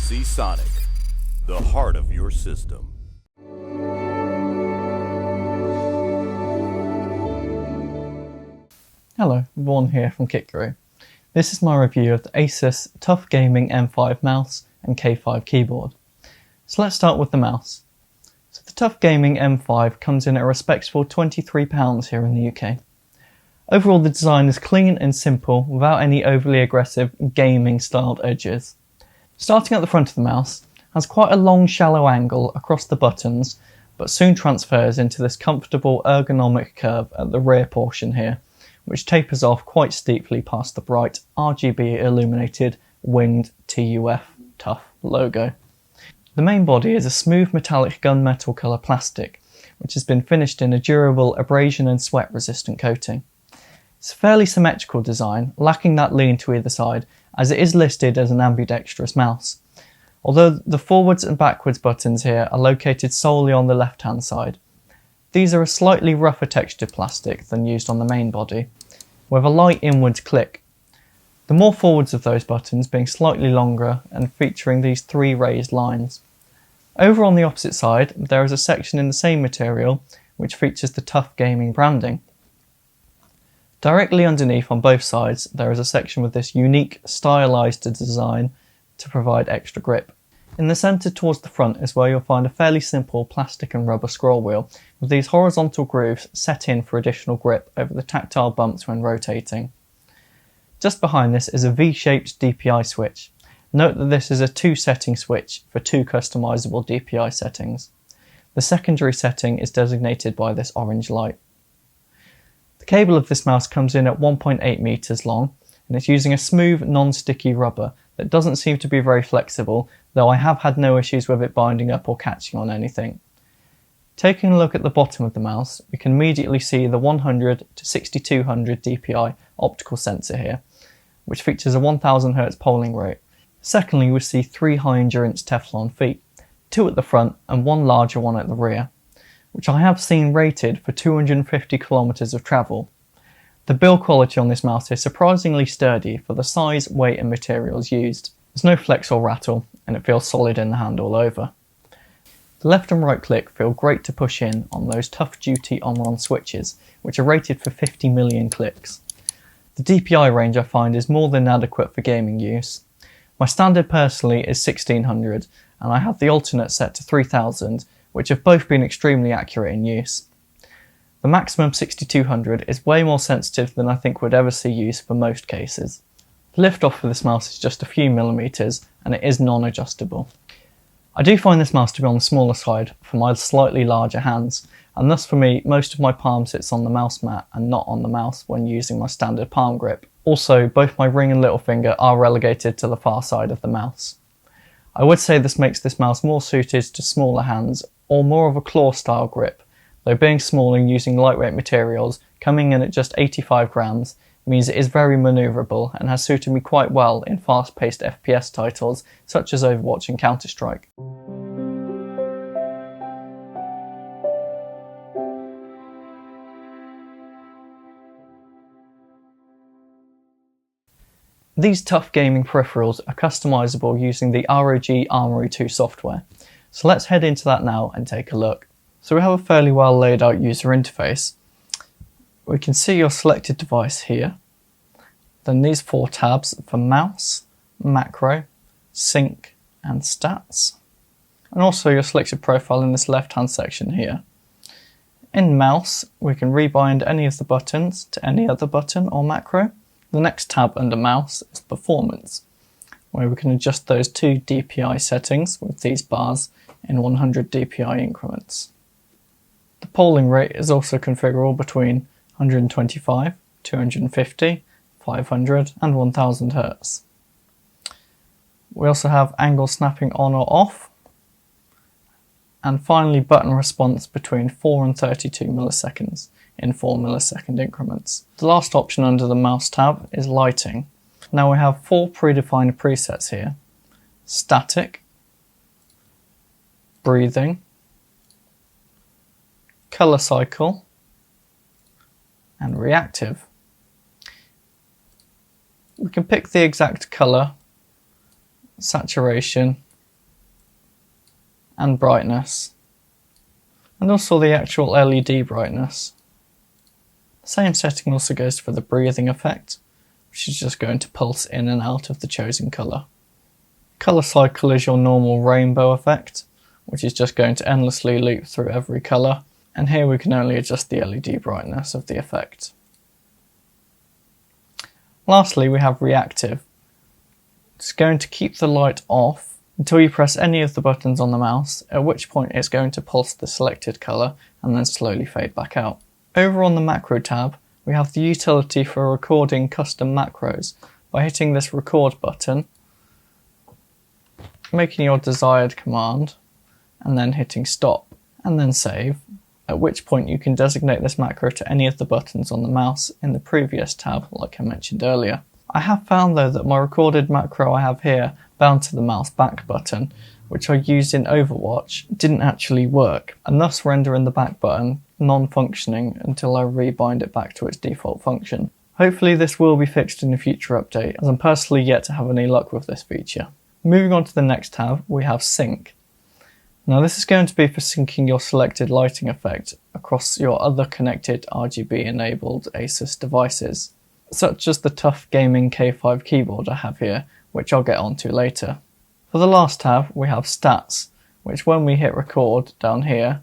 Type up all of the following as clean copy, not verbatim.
Sonic, the heart of your system. Hello, Vaughan here from KitGuru. This is my review of the Asus TUF Gaming M5 mouse and K5 keyboard. So let's start with the mouse. So the TUF Gaming M5 comes in at a respectable £23 here in the UK. Overall, the design is clean and simple without any overly aggressive gaming styled edges. Starting at the front of the mouse, has quite a long shallow angle across the buttons, but soon transfers into this comfortable ergonomic curve at the rear portion here, which tapers off quite steeply past the bright RGB illuminated winged TUF logo. The main body is a smooth metallic gunmetal colour plastic, which has been finished in a durable abrasion and sweat resistant coating. It's a fairly symmetrical design, lacking that lean to either side, as it is listed as an ambidextrous mouse, although the forwards and backwards buttons here are located solely on the left hand side. These are a slightly rougher textured plastic than used on the main body, with a light inwards click. The more forwards of those buttons being slightly longer and featuring these three raised lines. Over on the opposite side, there is a section in the same material which features the TUF Gaming branding. Directly underneath on both sides, there is a section with this unique stylized design to provide extra grip. In the centre towards the front is where you'll find a fairly simple plastic and rubber scroll wheel with these horizontal grooves set in for additional grip over the tactile bumps when rotating. Just behind this is a V-shaped DPI switch. Note that this is a 2-setting switch for 2 customizable DPI settings. The secondary setting is designated by this orange light. The cable of this mouse comes in at 1.8 meters long, and it's using a smooth, non-sticky rubber that doesn't seem to be very flexible, though I have had no issues with it binding up or catching on anything. Taking a look at the bottom of the mouse, we can immediately see the 100 to 6200 DPI optical sensor here, which features a 1000 Hz polling rate. Secondly, we see 3 high endurance Teflon feet, 2 at the front and 1 larger one at the rear, which I have seen rated for 250 kilometers of travel. The build quality on this mouse is surprisingly sturdy for the size, weight and materials used. There's no flex or rattle, and it feels solid in the hand all over. The left and right click feel great to push in on those tough duty on-on switches, which are rated for 50 million clicks. The DPI range I find is more than adequate for gaming use. My standard personally is 1600, and I have the alternate set to 3000, which have both been extremely accurate in use. The maximum 6200 is way more sensitive than I think we'd ever see use for most cases. The lift off for this mouse is just a few millimeters, and it is non-adjustable. I do find this mouse to be on the smaller side for my slightly larger hands, and thus for me most of my palm sits on the mouse mat and not on the mouse when using my standard palm grip. Also, both my ring and little finger are relegated to the far side of the mouse. I would say this makes this mouse more suited to smaller hands or more of a claw style grip, though being small and using lightweight materials, coming in at just 85 grams, means it is very manoeuvrable and has suited me quite well in fast-paced FPS titles such as Overwatch and Counter-Strike. These TUF Gaming peripherals are customizable using the ROG Armoury 2 software, so let's head into that now and take a look. So we have a fairly well laid out user interface. We can see your selected device here, then these 4 tabs for mouse, macro, sync and stats, and also your selected profile in this left hand section here. In mouse we can rebind any of the buttons to any other button or macro. The next tab under mouse is performance, where we can adjust those 2 DPI settings with these bars in 100 DPI increments. The polling rate is also configurable between 125, 250, 500 and 1000 Hz. We also have angle snapping on or off, and finally button response between 4 and 32 milliseconds in 4 millisecond increments. The last option under the mouse tab is lighting. Now we have 4 predefined presets here: static, breathing, color cycle and reactive. We can pick the exact color, saturation and brightness, and also the actual LED brightness. The same setting also goes for the breathing effect, which is just going to pulse in and out of the chosen colour. Colour cycle is your normal rainbow effect, which is just going to endlessly loop through every colour, and here we can only adjust the LED brightness of the effect. Lastly, we have reactive. It's going to keep the light off until you press any of the buttons on the mouse, at which point it's going to pulse the selected colour and then slowly fade back out. Over on the macro tab, we have the utility for recording custom macros by hitting this record button, making your desired command, and then hitting stop, and then save, at which point you can designate this macro to any of the buttons on the mouse in the previous tab, like I mentioned earlier. I have found though that my recorded macro I have here, bound to the mouse back button, which I used in Overwatch, didn't actually work, and thus rendering the back button non-functioning until I rebind it back to its default function. Hopefully this will be fixed in a future update, as I'm personally yet to have any luck with this feature. Moving on to the next tab, we have Sync. Now this is going to be for syncing your selected lighting effect across your other connected RGB enabled Asus devices, such as the TUF Gaming K5 keyboard I have here, which I'll get onto later. For the last tab, we have Stats, which when we hit record down here,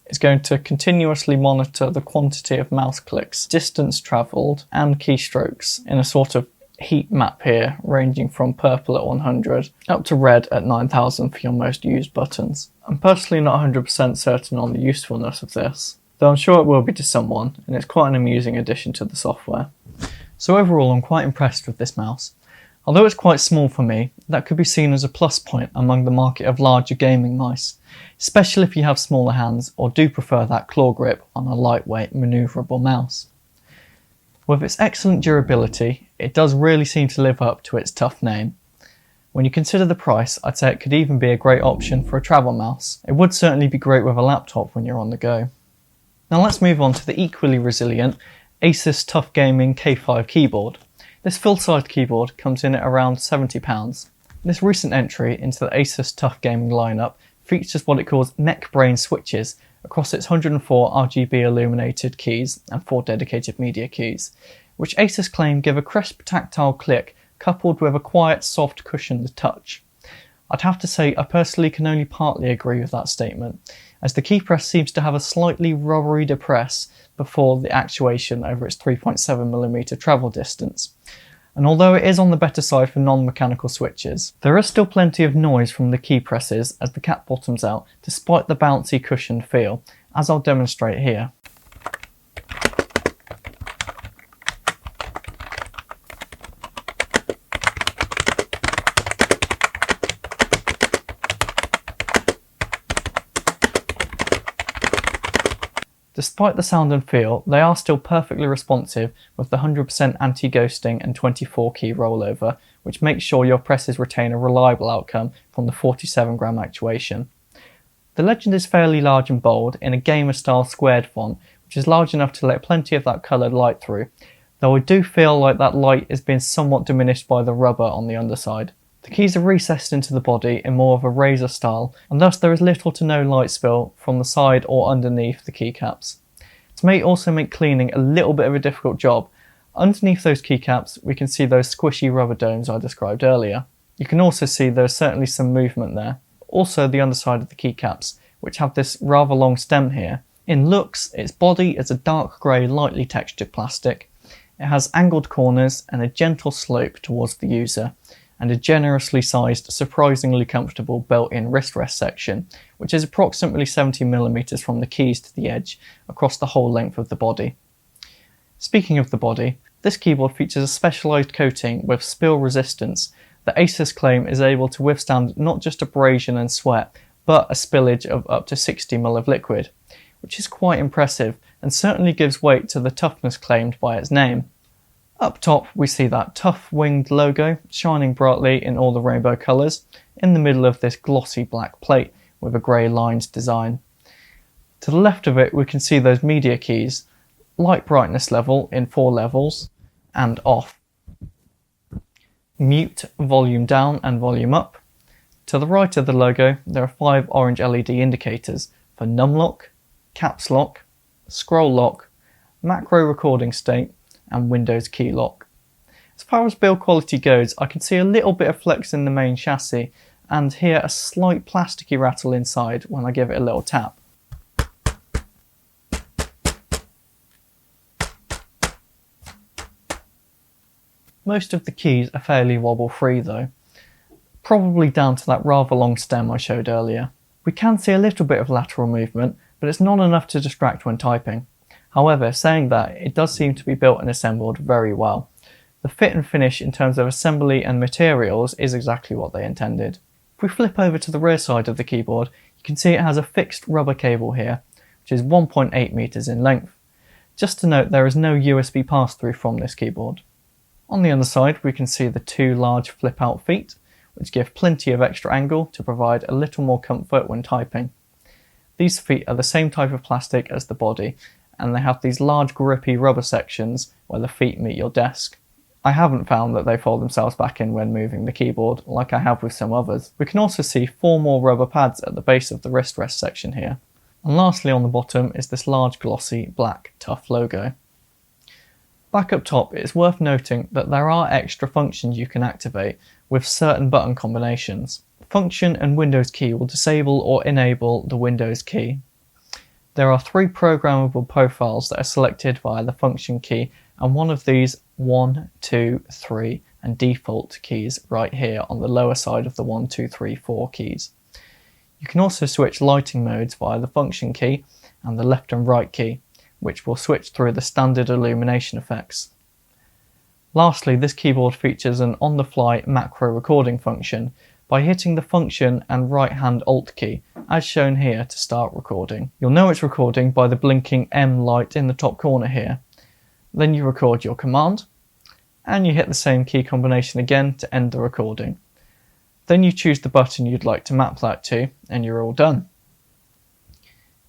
is going to continuously monitor the quantity of mouse clicks, distance travelled, and keystrokes in a sort of heat map here, ranging from purple at 100 up to red at 9000 for your most used buttons. I'm personally not 100% certain on the usefulness of this, though I'm sure it will be to someone, and it's quite an amusing addition to the software. So overall, I'm quite impressed with this mouse. Although it's quite small for me, that could be seen as a plus point among the market of larger gaming mice, especially if you have smaller hands or do prefer that claw grip on a lightweight, manoeuvrable mouse. With its excellent durability, it does really seem to live up to its TUF name. When you consider the price, I'd say it could even be a great option for a travel mouse. It would certainly be great with a laptop when you're on the go. Now let's move on to the equally resilient Asus TUF Gaming K5 keyboard. This full-sized keyboard comes in at around £70. This recent entry into the Asus TUF Gaming lineup features what it calls neck brain switches across its 104 RGB illuminated keys and 4 dedicated media keys, which Asus claim give a crisp tactile click coupled with a quiet, soft cushioned touch. I'd have to say I personally can only partly agree with that statement, as the key press seems to have a slightly rubbery depress before the actuation over its 3.7mm travel distance. And although it is on the better side for non-mechanical switches, there is still plenty of noise from the key presses as the cap bottoms out, despite the bouncy cushioned feel, as I'll demonstrate here. Despite the sound and feel, they are still perfectly responsive with the 100% anti-ghosting and 24 key rollover, which makes sure your presses retain a reliable outcome from the 47 gram actuation. The legend is fairly large and bold in a gamer style squared font, which is large enough to let plenty of that coloured light through, though I do feel like that light is being somewhat diminished by the rubber on the underside. The keys are recessed into the body in more of a razor style, and thus there is little to no light spill from the side or underneath the keycaps. This may also make cleaning a little bit of a difficult job. Underneath those keycaps we can see those squishy rubber domes I described earlier. You can also see there's certainly some movement there. Also the underside of the keycaps, which have this rather long stem here. In looks, its body is a dark grey lightly textured plastic. It has angled corners and a gentle slope towards the user, and a generously sized, surprisingly comfortable built-in wrist rest section, which is approximately 70mm from the keys to the edge across the whole length of the body. Speaking of the body, this keyboard features a specialised coating with spill resistance that Asus claim is able to withstand not just abrasion and sweat, but a spillage of up to 60ml of liquid, which is quite impressive and certainly gives weight to the toughness claimed by its name. Up top we see that TUF winged logo shining brightly in all the rainbow colours in the middle of this glossy black plate with a grey lined design. To the left of it we can see those media keys, light brightness level in 4 levels and off, mute, volume down and volume up, To the right of the logo, there are 5 orange LED indicators for numlock, caps lock, scroll lock, macro recording state, and Windows key lock. As far as build quality goes, I can see a little bit of flex in the main chassis and hear a slight plasticky rattle inside when I give it a little tap. Most of the keys are fairly wobble free though, probably down to that rather long stem I showed earlier. We can see a little bit of lateral movement, but it's not enough to distract when typing. However, saying that, it does seem to be built and assembled very well. The fit and finish in terms of assembly and materials is exactly what they intended. If we flip over to the rear side of the keyboard, you can see it has a fixed rubber cable here, which is 1.8 meters in length. Just to note, there is no USB pass-through from this keyboard. On the underside, we can see the 2 large flip-out feet, which give plenty of extra angle to provide a little more comfort when typing. These feet are the same type of plastic as the body, and they have these large grippy rubber sections where the feet meet your desk. I haven't found that they fold themselves back in when moving the keyboard, like I have with some others. We can also see 4 more rubber pads at the base of the wrist rest section here. And lastly on the bottom is this large glossy black TUF logo. Back up top, it's worth noting that there are extra functions you can activate with certain button combinations. Function and Windows key will disable or enable the Windows key. There are 3 programmable profiles that are selected via the function key, and one of these 1, 2, 3 and default keys right here on the lower side of the 1, 2, 3, 4 keys. You can also switch lighting modes via the function key and the left and right key, which will switch through the standard illumination effects. Lastly, this keyboard features an on-the-fly macro recording function by hitting the function and right-hand Alt key, as shown here, to start recording. You'll know it's recording by the blinking M light in the top corner here. Then you record your command, and you hit the same key combination again to end the recording. Then you choose the button you'd like to map that to, and you're all done.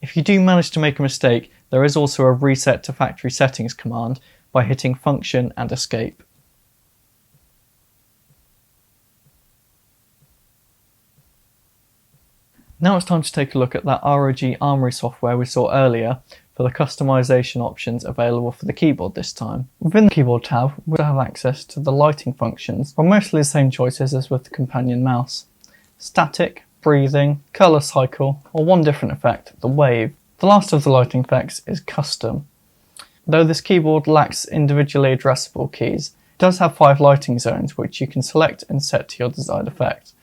If you do manage to make a mistake, there is also a reset to factory settings command by hitting function and escape. Now it's time to take a look at that ROG Armoury software we saw earlier for the customization options available for the keyboard this time. Within the keyboard tab, we'll have access to the lighting functions, or mostly the same choices as with the companion mouse. Static, breathing, colour cycle, or one different effect, the wave. The last of the lighting effects is custom. Though this keyboard lacks individually addressable keys, it does have 5 lighting zones which you can select and set to your desired effect.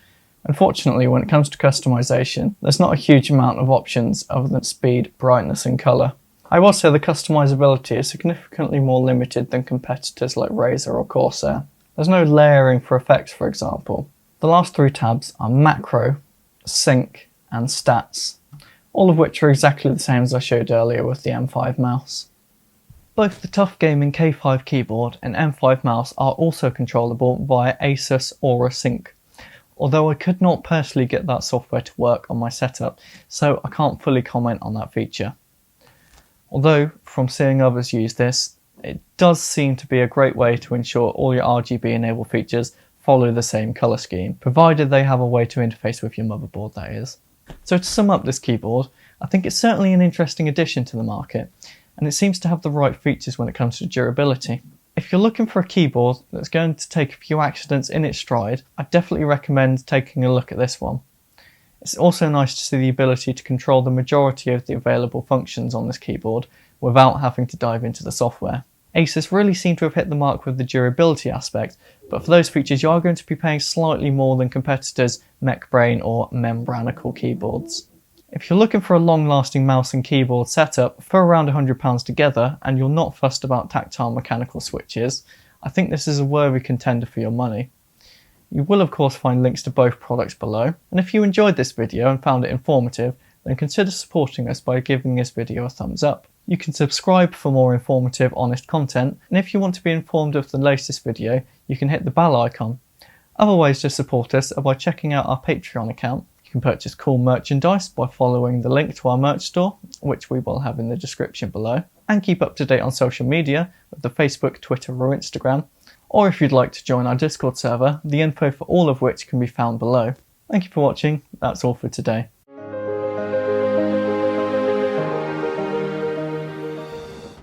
Unfortunately, when it comes to customization, there's not a huge amount of options other than speed, brightness and colour. I will say the customizability is significantly more limited than competitors like Razer or Corsair. There's no layering for effects, for example. The last 3 tabs are Macro, Sync and Stats, all of which are exactly the same as I showed earlier with the M5 mouse. Both the TUF Gaming K5 keyboard and M5 mouse are also controllable via Asus Aura Sync, although I could not personally get that software to work on my setup, so I can't fully comment on that feature. Although, from seeing others use this, it does seem to be a great way to ensure all your RGB enabled features follow the same colour scheme, provided they have a way to interface with your motherboard, that is. So to sum up this keyboard, I think it's certainly an interesting addition to the market, and it seems to have the right features when it comes to durability. If you're looking for a keyboard that's going to take a few accidents in its stride, I'd definitely recommend taking a look at this one. It's also nice to see the ability to control the majority of the available functions on this keyboard without having to dive into the software. Asus really seem to have hit the mark with the durability aspect, but for those features you are going to be paying slightly more than competitors' MechBrain or membranical keyboards. If you're looking for a long-lasting mouse and keyboard setup for around £100 together and you're not fussed about tactile mechanical switches, I think this is a worthy contender for your money. You will of course find links to both products below, and if you enjoyed this video and found it informative, then consider supporting us by giving this video a thumbs up. You can subscribe for more informative, honest content, and if you want to be informed of the latest video, you can hit the bell icon. Other ways to support us are by checking out our Patreon account. You can purchase cool merchandise by following the link to our merch store, which we will have in the description below, and keep up to date on social media with the Facebook, Twitter or Instagram, or if you'd like to join our Discord server, the info for all of which can be found below. Thank you for watching, that's all for today.